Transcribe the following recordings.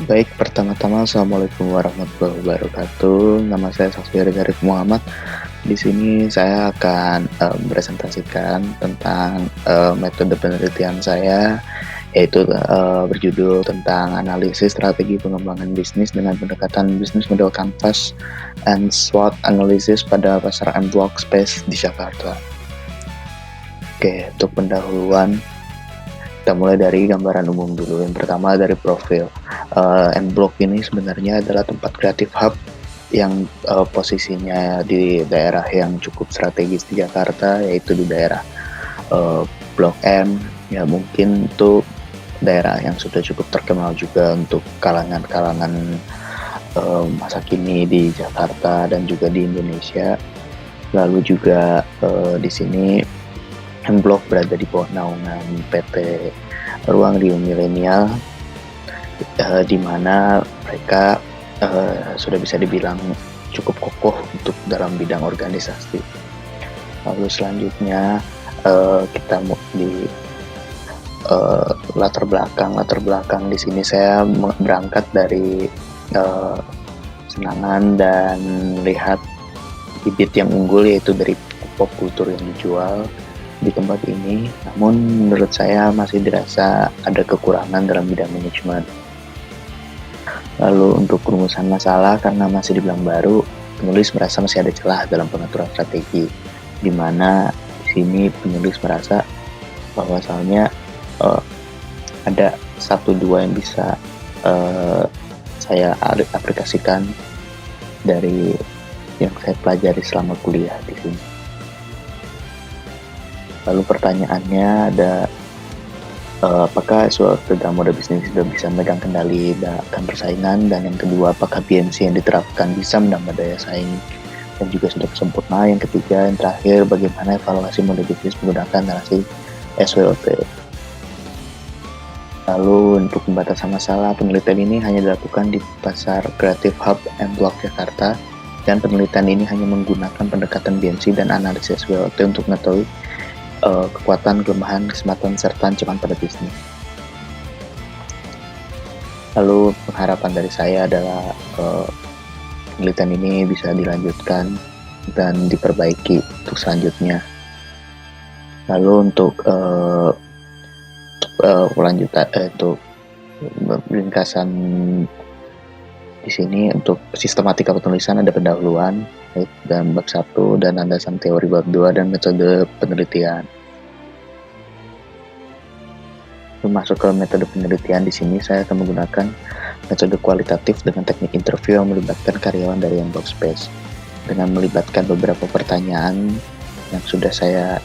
Baik, pertama-tama assalamualaikum warahmatullahi wabarakatuh. Nama saya Safir Arif Muhammad. Di sini saya akan presentasikan tentang metode penelitian saya, yaitu berjudul tentang analisis strategi pengembangan bisnis dengan pendekatan bisnis model canvas and SWOT analysis pada pasar M-Block Space di Jakarta. Oke, untuk pendahuluan kita mulai dari gambaran umum dulu. Yang pertama dari profil. M-Block ini sebenarnya adalah tempat kreatif hub yang posisinya di daerah yang cukup strategis di Jakarta, yaitu di daerah Blok M. Ya mungkin itu daerah yang sudah cukup terkenal juga untuk kalangan-kalangan masa kini di Jakarta dan juga di Indonesia. Lalu juga di sini M-Block berada di bawah naungan PT Ruang Rio Milenial, di mana mereka sudah bisa dibilang cukup kokoh untuk dalam bidang organisasi. Lalu selanjutnya kita di latar belakang di sini saya berangkat dari senangan dan melihat bibit yang unggul, yaitu dari pop kultur yang dijual di tempat ini, namun menurut saya masih dirasa ada kekurangan dalam bidang manajemen. Lalu untuk perumusan masalah, karena masih dibilang baru, penulis merasa masih ada celah dalam pengaturan strategi, di mana di sini penulis merasa bahwasannya ada 1-2 yang bisa saya aplikasikan dari yang saya pelajari selama kuliah di sini. Lalu pertanyaannya ada, apakah suatu dalam mode bisnis sudah bisa memegang kendali dan persaingan, dan yang kedua apakah BNC yang diterapkan bisa menambah daya saing dan juga sudah sempurna. Yang ketiga, yang terakhir, bagaimana evaluasi mode bisnis menggunakan narasi SWOT. Lalu untuk pembatasan masalah, penelitian ini hanya dilakukan di pasar Creative Hub M-Block Jakarta, dan penelitian ini hanya menggunakan pendekatan BNC dan analisis SWOT untuk mengetahui kekuatan, kelemahan, kesempatan, serta ancaman pada bisnis. Lalu pengharapan dari saya adalah penelitian ini bisa dilanjutkan dan diperbaiki untuk selanjutnya. Lalu untuk untuk ringkasan di sini, untuk sistematika penulisan ada pendahuluan dan bab 1, dan landasan teori bab 2, dan metode penelitian. Masuk ke metode penelitian, di sini saya akan menggunakan metode kualitatif dengan teknik interview yang melibatkan karyawan dari M-Block Space, dengan melibatkan beberapa pertanyaan yang sudah saya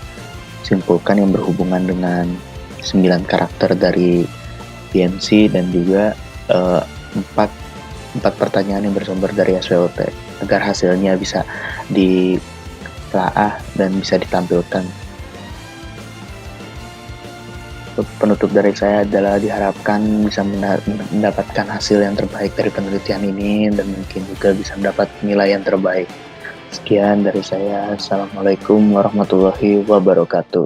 simpulkan yang berhubungan dengan 9 karakter dari BNC, dan juga 4 pertanyaan yang bersumber dari SWOT, agar hasilnya bisa ditelaah dan bisa ditampilkan. Penutup dari saya adalah diharapkan bisa mendapatkan hasil yang terbaik dari penelitian ini, dan mungkin juga bisa mendapat nilai yang terbaik. Sekian dari saya. Assalamualaikum warahmatullahi wabarakatuh.